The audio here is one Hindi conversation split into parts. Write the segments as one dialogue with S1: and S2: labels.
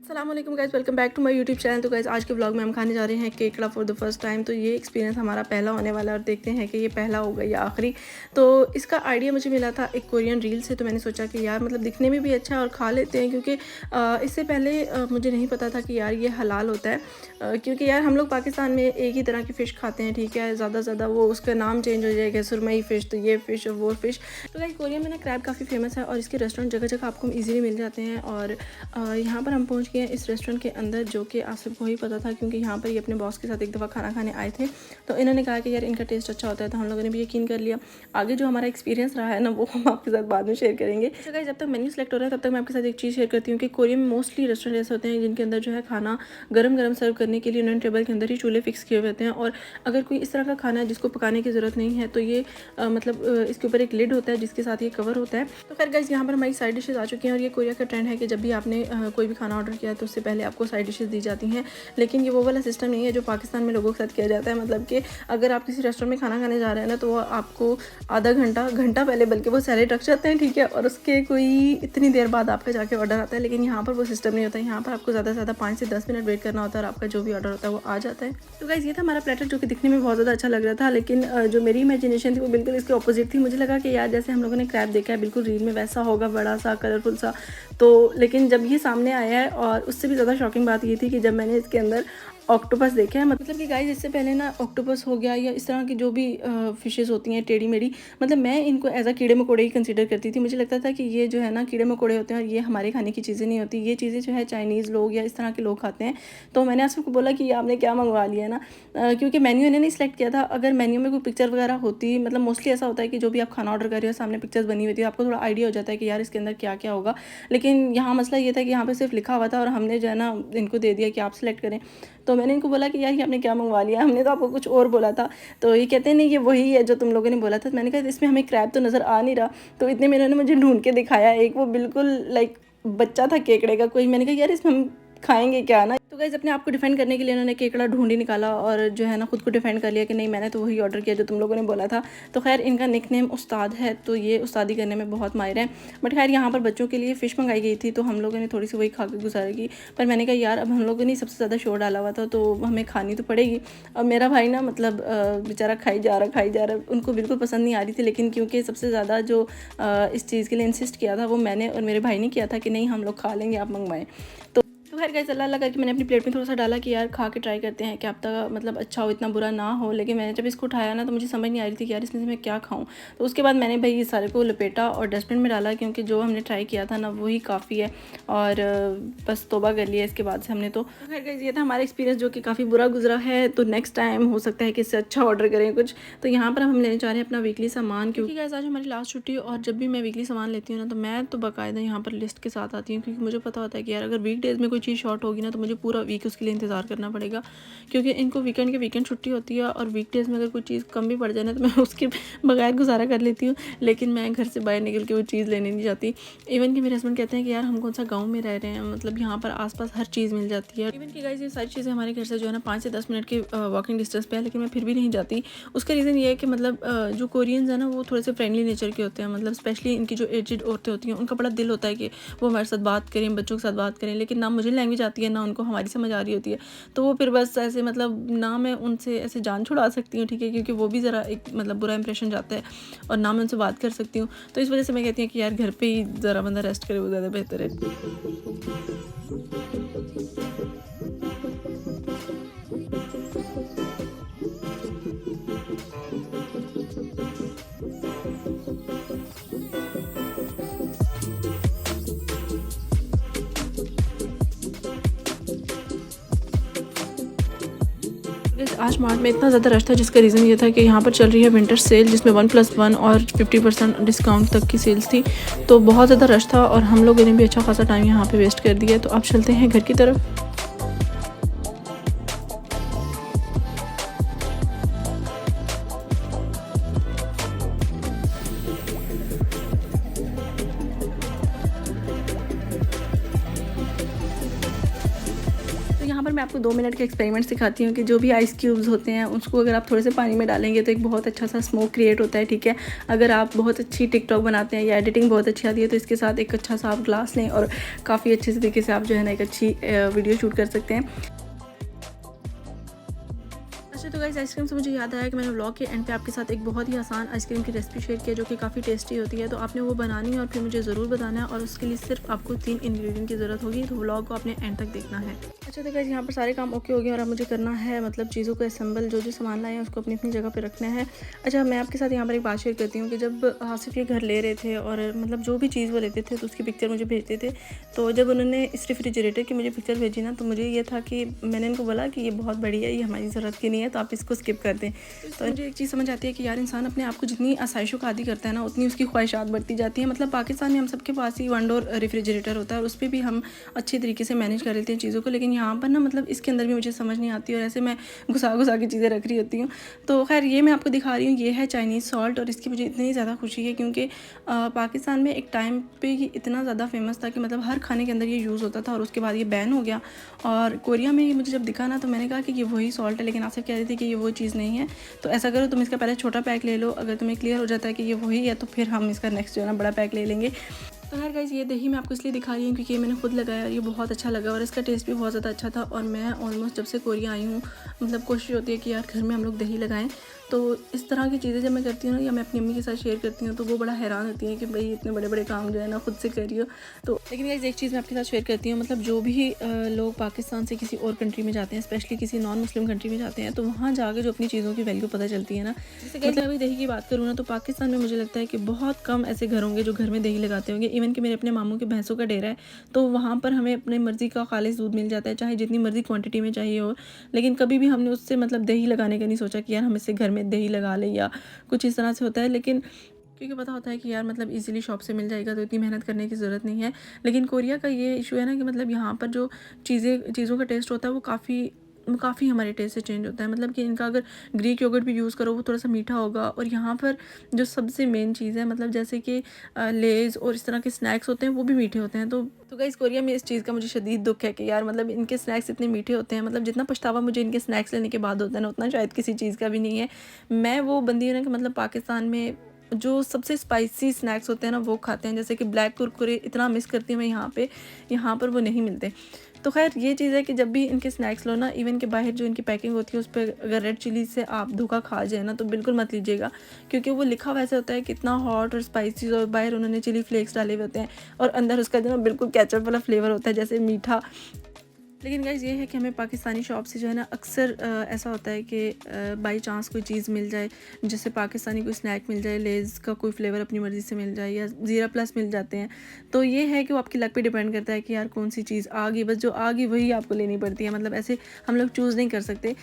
S1: अस्सलाम वालेकुम guys, welcome back to my YouTube channel. तो गाइस आज के व्लॉग में हम खाने जा रहे हैं केकड़ा फॉर द फर्स्ट टाइम। तो ये एक्सपीरियंस हमारा पहला होने वाला है और देखते हैं कि ये पहला होगा या आखिरी। तो इसका आइडिया मुझे मिला था एक कोरियन रील से। तो मैंने सोचा कि यार मतलब दिखने में भी अच्छा है और खा लेते हैं, क्योंकि इससे पहले मुझे नहीं पता था कि यार ये हलाल होता है। क्योंकि यार हम लोग पाकिस्तान में एक ही तरह की फ़िश खाते हैं, ठीक है। ज़्यादा से ज़्यादा वो उसका नाम चेंज हो जाएगा, सुरमई फ़िश, तो ये फ़िश और वो फ़िश। तो गाइस कोरिया में ना क्रैब काफ़ी फेमस है और इसके रेस्टोरेंट जगह जगह आपको ईज़िली मिल जाते हैं। और यहाँ पर हम पहुँच गए हैं इस रेस्टोरेंट के अंदर, जो कि आप सबको ही पता था क्योंकि यहाँ पर ये अपने बॉस के साथ एक दफ़ा खाना खाने आए थे। तो इन्होंने कहा कि यार इनका टेस्ट अच्छा होता है, तो हम लोगों ने भी यकीन कर लिया। आगे जो हमारा एक्सपीरियंस रहा है ना, वो हम आपके साथ बाद में शेयर करेंगे। तो गाइस जब तक मेन्यू सेलेक्ट हो रहा है तब तक मैं आपके साथ एक चीज़ शेयर करती हूँ कि कोरिया में मोस्टली रेस्टोरेंट ऐसे होते हैं जिनके अंदर जो है खाना गरम गरम सर्व करने के लिए उन्होंने टेबल के अंदर ही चूल्हे फिक्स किए हुए होते हैं। और अगर कोई इस तरह का खाना है जिसको पकाने की ज़रूरत नहीं है, तो ये इसके ऊपर एक लिड होता है जिसके साथ ये कवर होता है। तो खैर गाइस यहाँ पर हमारी साइड डिशेज़ आ चुकी हैं और ये कोरिया का ट्रेंड है कि जब भी आपने कोई भी खाना ऑर्डर किया है तो उससे पहले आपको साइड डिशेज़ दी जाती हैं। लेकिन ये वो वाला सिस्टम नहीं है जो पाकिस्तान में लोगों के साथ किया जाता है। मतलब कि अगर आप किसी रेस्टोरेंट में खाना खाने जा रहे हैं ना, तो वो आपको आधा घंटा पहले बल्कि वो सैलेड रख जाते हैं, ठीक है। और उसके कोई इतनी देर बाद आपका जाके ऑर्डर आता है। लेकिन यहाँ पर वो सिस्टम नहीं होता है। यहाँ पर आपको ज़्यादा से ज़्यादा 5 से 10 मिनट वेट करना होता है और आपका जो भी ऑर्डर होता है वो आ जाता है। तो गाइस ये था हमारा प्लेटर, जो कि दिखने में बहुत ज़्यादा अच्छा लग रहा था। लेकिन जो मेरी इमेजिनेशन थी वो बिल्कुल इसके ऑपोजिट थी। मुझे लगा कि यार जैसे हम लोगों ने क्रैब देखा है बिल्कुल रील में वैसा होगा, बड़ा सा कलरफुल सा। तो लेकिन जब ये सामने आया है, और उससे भी ज़्यादा शॉकिंग बात ये थी कि जब मैंने इसके अंदर ऑक्टोपस देखे हैं। मतलब कि गाइस इससे पहले ना ऑक्टोपस हो गया या इस तरह की जो भी फिशेज़ होती हैं टेढ़ी मेढ़ी, मतलब मैं इनको एज अ कीड़े मकोड़े ही कंसीडर करती थी। मुझे लगता था कि ये जो है ना कीड़े मकोड़े होते हैं और ये हमारे खाने की चीज़ें नहीं होती। ये चीज़ें जो है चाइनीज़ लोग या इस तरह के लोग खाते हैं। तो मैंने आसिफ को बोला कि ये आपने क्या मंगवा लिया है ना, क्योंकि मेन्यू इन्होंने नहीं सेलेक्ट किया था। अगर मेन्यू में कोई पिक्चर वगैरह होती, मतलब मोस्टली ऐसा होता है कि जो भी आप खाना ऑर्डर कर रहे हो सामने पिक्चर्स बनी हुई थी, आपको थोड़ा आइडिया हो जाता है कि यार इसके अंदर क्या क्या होगा। लेकिन यहाँ मसला ये था कि यहाँ पर सिर्फ लिखा हुआ था और हमने जो है ना इनको दे दिया कि आप सेलेक्ट करें। तो मैंने इनको बोला कि यार ये आपने क्या मंगवा लिया, हमने तो आपको कुछ और बोला था। तो ये कहते हैं नहीं ये वही है जो तुम लोगों ने बोला था। तो मैंने कहा इसमें हमें क्रैब तो नज़र आ नहीं रहा। तो इतने में इन्होंने मुझे ढूंढ के दिखाया एक, वो बिल्कुल लाइक बच्चा था केकड़े का कोई। मैंने कहा यार इसमें हम खाएंगे क्या ना। तो गाइस अपने आप को डिफेंड करने के लिए उन्होंने केकड़ा ढूंढ ही निकाला और जो है ना खुद को डिफेंड कर लिया कि नहीं मैंने तो वही ऑर्डर किया जो तुम लोगों ने बोला था। तो खैर इनका निकनेम उस्ताद है, तो ये उस्तादी करने में बहुत माहिर है। बट खैर यहाँ पर बच्चों के लिए फ़िश मंगाई गई थी, तो हम लोगों ने थोड़ी सी वही खा के गुजारा की। पर मैंने कहा यार अब हम लोगों ने सबसे ज़्यादा शोर डाला हुआ था तो हमें खानी तो पड़ेगी। अब मेरा भाई ना मतलब बेचारा खाई जा रहा, उनको बिल्कुल पसंद नहीं आ रही थी। लेकिन क्योंकि सबसे ज़्यादा जो इस चीज़ के लिए इंसिस्ट किया था वो मैंने और मेरे भाई ने किया था कि नहीं हम लोग खा लेंगे, आप मंगवाएं। तो खैर गाइस अल्लाह करके मैंने अपनी प्लेट में थोड़ा सा डाला कि यार खा के ट्राई करते हैं कि अब तक मतलब अच्छा हो, इतना बुरा ना हो। लेकिन मैंने जब इसको उठाया ना तो मुझे समझ नहीं आ रही थी कि यार इसमें से मैं क्या खाऊं। तो उसके बाद मैंने भाई इस सारे को लपेटा और डस्टबिन में डाला, क्योंकि जो हमने ट्राई किया था ना वही काफ़ी है। और बस तौबा कर लिया इसके बाद से हमने। तो खैर गाइस ये था हमारा एक्सपीरियंस जो कि काफ़ी बुरा गुजरा है। तो नेक्स्ट टाइम हो सकता है कि इससे अच्छा ऑर्डर करें कुछ। तो यहाँ पर हम लेने जा रहे हैं अपना वीकली सामान, क्योंकि गाइस आज हमारी लास्ट छुट्टी। और जब भी मैं वीकली सामान लेती हूँ ना तो मैं तो बाकायदा यहाँ पर लिस्ट के साथ आती हूँ, क्योंकि मुझे पता होता है कि यार अगर वीकडेज़ में कोई चीज़ शॉर्ट होगी ना तो मुझे पूरा वीक उसके लिए इंतज़ार करना पड़ेगा। क्योंकि इनको वीकेंड छुट्टी होती है और वीकडेज़ में अगर कोई चीज़ कम भी पड़ जाए ना तो मैं उसके बगैर गुजारा कर लेती हूँ। लेकिन मैं घर से बाहर निकल के वो चीज़ लेने नहीं जाती। इवन कि मेरे हस्बैंड कहते हैं कि यार हम कौन सा गाँव में रह रहे हैं, मतलब यहाँ पर आसपास हर चीज़ मिल जाती है। इवन कि गाइस ये सारी चीज़ें हमारे घर से जो है ना 5 से 10 मिनट के वॉकिंग डिस्टेंस पे है, लेकिन मैं फिर भी नहीं जाती। उसका रीज़न ये है कि मतलब जो कोरियंस है ना वो थोड़े से फ्रेंडली नेचर के होते हैं। मतलब स्पेशली इनकी जो एजेड औरतें होती हैं उनका बड़ा दिल होता है कि वो हमारे साथ बात करें, बच्चों के साथ बात करें। लेकिन ना मुझे लैंग्वेज आती है ना उनको हमारी समझ आ रही होती है। तो वो फिर बस ऐसे मतलब ना मैं उनसे ऐसे जान छुड़ा सकती हूँ, ठीक है, क्योंकि वो भी ज़रा एक मतलब बुरा इंप्रेशन जाता है। और ना मैं उनसे बात कर सकती हूँ। तो इस वजह से मैं कहती हूँ कि यार घर पे ही ज़रा बंदा रेस्ट करे वो ज़्यादा बेहतर है। आज मार्ट में इतना ज़्यादा रश था जिसका रीज़न ये था कि यहाँ पर चल रही है विंटर सेल, जिसमें 1+1 और 50% डिस्काउंट तक की सेल्स थी। तो बहुत ज़्यादा रश था और हम लोगों ने भी अच्छा खासा टाइम यहाँ पे वेस्ट कर दिया। तो अब चलते हैं घर की तरफ। तो यहाँ पर मैं आपको 2 मिनट का एक्सपेरिमेंट सिखाती हूँ कि जो भी आइस क्यूब्स होते हैं उसको अगर आप थोड़े से पानी में डालेंगे तो एक बहुत अच्छा सा स्मोक क्रिएट होता है, ठीक है। अगर आप बहुत अच्छी टिकटॉक बनाते हैं या एडिटिंग बहुत अच्छी आती है तो इसके साथ एक अच्छा सा आप ग्लास लें और काफ़ी अच्छे से तरीके से आप जो है ना एक अच्छी वीडियो शूट कर सकते हैं। अच्छा तो गाइस, आइसक्रीम से मुझे याद आया कि मैंने व्लॉग के एंड पे आपके साथ एक बहुत ही आसान आइसक्रीम की रेसिपी शेयर किया जो कि काफ़ी टेस्टी होती है। तो आपने वो बनानी है और फिर मुझे ज़रूर बताना है, और उसके लिए सिर्फ आपको 3 इंग्रेडिएंट की ज़रूरत होगी। तो व्लॉग को आपने एंड तक देखना है। अच्छा तो गाइस, यहाँ पर सारे काम ओके हो गए और अब मुझे करना है मतलब चीज़ों को असेंबल, जो सामान लाए हैं उसको अपनी अपनी जगह पर रखना है। अच्छा, मैं आपके साथ यहाँ पर एक बात शेयर करती हूँ कि जब आसिफ ये घर ले रहे थे और मतलब जो भी चीज़ वो लेते थे तो उसकी पिक्चर मुझे भेजते थे। तो जब उन्होंने इस रेफ्रिजरेटर की मुझे पिक्चर भेजी ना, तो मुझे ये था कि मैंने इनको बोला कि ये बहुत बढ़िया है, ये हमारी ज़रूरत की नहीं है, तो आप इसको स्किप कर दें। तो मुझे एक चीज़ समझ आती है कि यार इंसान अपने आप को जितनी आसाइशों का आदी करता है ना, उतनी उसकी ख्वाहिशात बढ़ती जाती है। मतलब पाकिस्तान में हम सबके पास ही 1 डोर रेफ्रिजरेटर होता है और उस पर भी हम अच्छे तरीके से मैनेज कर लेते हैं चीज़ों को, लेकिन यहाँ पर ना मतलब इसके अंदर भी मुझे समझ नहीं आती और ऐसे मैं घुसा घुसा की चीज़ें रख रही होती हूँ। तो खैर, ये मैं आपको दिखा रही हूँ, ये है चाइनीज़ सॉल्ट और इसकी मुझे इतनी ज़्यादा खुशी है क्योंकि पाकिस्तान में एक टाइम पे ये इतना ज़्यादा फेमस था कि मतलब हर खाने के अंदर ये यूज़ होता था और उसके बाद ये बैन हो गया। और कोरिया में ये मुझे जब दिखा ना, तो मैंने कहा कि ये वही सॉल्ट है, लेकिन आपसे कह रही थी कि ये वो चीज़ नहीं है। तो ऐसा करो, तुम इसका पहले छोटा पैक ले लो, अगर तुम्हें क्लियर हो जाता है कि ये वही है तो फिर हम इसका नेक्स्ट जो है ना बड़ा पैक ले लेंगे। तो खैर गाइस, ये दही मैं आपको इसलिए दिखा रही हूँ क्योंकि ये मैंने खुद लगाया और ये बहुत अच्छा लगा और इसका टेस्ट भी बहुत ज़्यादा अच्छा था। और मैं ऑलमोस्ट जब से कोरिया आई हूँ मतलब कोशिश होती है कि यार घर में हम लोग दही लगाएं। तो इस तरह की चीज़ें जब मैं करती हूँ ना या मैं अपनी अम्मी के साथ शेयर करती हूँ तो वो बड़ा हैरान होती है कि भाई इतने बड़े बड़े काम जो है ना खुद से कर रही हो। तो लेकिन गाइस, एक चीज़ मैं आपके साथ शेयर करती हूँ, मतलब जो भी लोग पाकिस्तान से किसी और कंट्री में जाते हैं, स्पेशली किसी नॉन मुस्लिम कंट्री में जाते हैं, तो वहाँ जाकर जो अपनी चीज़ों की वैल्यू पता चलती है ना। जैसे कि अभी दही की बात करूँ ना, तो पाकिस्तान में मुझे लगता है कि बहुत कम ऐसे घर होंगे जो घर में दही लगाते होंगे। इवन कि मेरे अपने मामू के भैंसों का डेरा है, तो वहाँ पर हमें अपनी मर्ज़ी का खालिस दूध मिल जाता है, चाहे जितनी मर्ज़ी क्वांटिटी में चाहिए हो। लेकिन कभी भी हमने उससे मतलब दही लगाने का नहीं सोचा कि यार हम इससे घर में दही लगा लें या कुछ इस तरह से होता है। लेकिन क्योंकि पता होता है कि यार मतलब इजीली शॉप से मिल जाएगा तो इतनी मेहनत करने की ज़रूरत नहीं है। लेकिन कोरिया का ये इशू है ना कि मतलब यहाँ पर जो चीज़ों का टेस्ट होता है वो काफ़ी हमारे टेस्ट से चेंज होता है। मतलब कि इनका अगर ग्रीक योगर्ट भी यूज़ करो वो थोड़ा सा मीठा होगा, और यहाँ पर जो सबसे मेन चीज़ है मतलब जैसे कि लेज़ और इस तरह के स्नैक्स होते हैं वो भी मीठे होते हैं। तो गाइस, कोरिया में इस चीज़ का मुझे शदीद दुख है कि यार मतलब इनके स्नैक्स इतने मीठे होते हैं। मतलब जितना पछतावा मुझे इनके स्नैक्स लेने के बाद होता है ना, उतना शायद किसी चीज़ का भी नहीं है। मैं वो बंदी हूँ ना कि मतलब पाकिस्तान में जो सबसे स्पाइसी स्नैक्स होते हैं ना वो खाते हैं, जैसे कि ब्लैक कुरकुरे इतना मिस करती हूँ मैं यहाँ पर वो नहीं मिलते। तो खैर, ये चीज़ है कि जब भी इनके स्नैक्स लो ना, इवन के बाहर जो इनकी पैकिंग होती है उस पर अगर रेड चिली से आप धोखा खा जाए ना तो बिल्कुल मत लीजिएगा, क्योंकि वो लिखा वैसे होता है कितना हॉट और स्पाइसी, और बाहर उन्होंने चिली फ्लेक्स डाले हुए होते हैं और अंदर उसका जो ना बिल्कुल केचप वाला फ्लेवर होता है, जैसे मीठा। लेकिन गाइस, ये है कि हमें पाकिस्तानी शॉप से जो है ना अक्सर ऐसा होता है कि बाई चांस कोई चीज़ मिल जाए, जैसे पाकिस्तानी कोई स्नैक मिल जाए, लेज़ का कोई फ्लेवर अपनी मर्ज़ी से मिल जाए या ज़ीरा प्लस मिल जाते हैं। तो ये है कि वो आपकी लक पे डिपेंड करता है कि यार कौन सी चीज़ आ गई, बस जो आ गई वही आपको लेनी पड़ती है। मतलब ऐसे हम लोग चूज़ नहीं कर सकते।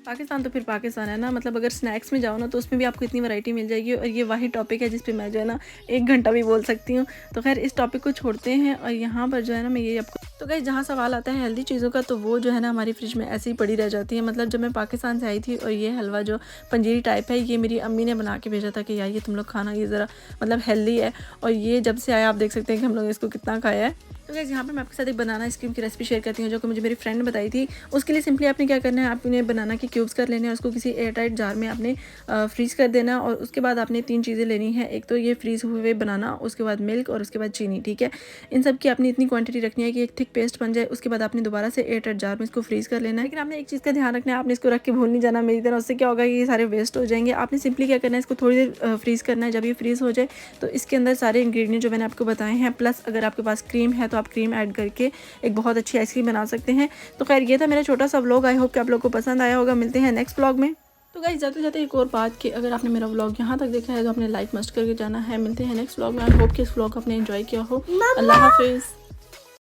S1: पाकिस्तान तो फिर पाकिस्तान है ना, मतलब अगर स्नैक्स में जाओ ना तो उसमें भी आपको इतनी वैरायटी मिल जाएगी, और ये वही टॉपिक है जिस पे मैं जो है ना 1 घंटा भी बोल सकती हूँ। तो खैर, इस टॉपिक को छोड़ते हैं और यहाँ पर जो है ना मैं ये आपको, तो गाइस जहाँ सवाल आता है हेल्दी चीज़ों का, तो वो जो है ना हमारी फ्रिज में ऐसे ही पड़ी रह जाती है। मतलब जब मैं पाकिस्तान से आई थी और ये हलवा जो पंजीरी टाइप है, ये मेरी अम्मी ने बना के भेजा था कि यार ये तुम लोग खाना, ये ज़रा मतलब हेल्दी है, और ये जब से आया आप देख सकते हैं कि हम लोग इसको कितना खाया है। तो गाइस, यहाँ पर मैं आपके साथ एक बनाना आइसक्रीम की रेसिपी शेयर करती हूँ जो कि मुझे मेरी फ्रेंड ने बताई थी। उसके लिए सिंपली आपने क्या करना है, आपने बनाना के क्यूब्स कर लेने हैं, उसको किसी एयर टाइट जार में आपने फ्रीज़ कर देना, और उसके बाद आपने 3 चीज़ें लेनी है। एक तो ये फ्रीज़ हुए बनाना, उसके बाद मिल्क, और उसके बाद चीनी, ठीक है। इन सब की आपने इतनी क्वांटिटी रखनी है कि एक थिक पेस्ट बन जाए। उसके बाद आपने दोबारा से एयर टाइट जार में इसको फ्रीज़ कर लेना है। लेकिन आपने एक चीज़ का ध्यान रखना है, आपने इसको रख के भूल नहीं जाना मेरी तरह, उससे क्या होगा कि ये सारे वेस्ट हो जाएंगे। आपने सिंपली क्या करना है, इसको थोड़ी देर फ्रीज़ करना है। जब ये फ्रीज़ हो जाए तो इसके अंदर सारे इंग्रेडिएंट जो मैंने आपको बताए हैं, प्लस अगर आपके पास क्रीम है तो आप क्रीम ऐड करके एक बहुत अच्छी आइसक्रीम बना सकते हैं। तो खैर, ये था मेरा छोटा सा व्लॉग। आई होप कि आप लोगों को पसंद आया होगा। मिलते हैं नेक्स्ट व्लॉग में। तो गाइस, जाते जाते एक और बात कि अगर आपने मेरा व्लॉग यहाँ तक देखा है तो आपने लाइक मस्ट करके जाना है। मिलते हैं नेक्स्ट व्लॉग में। आई होप कि इस व्लॉग को आपने एंजॉय किया हो। अल्लाह हाफिज़।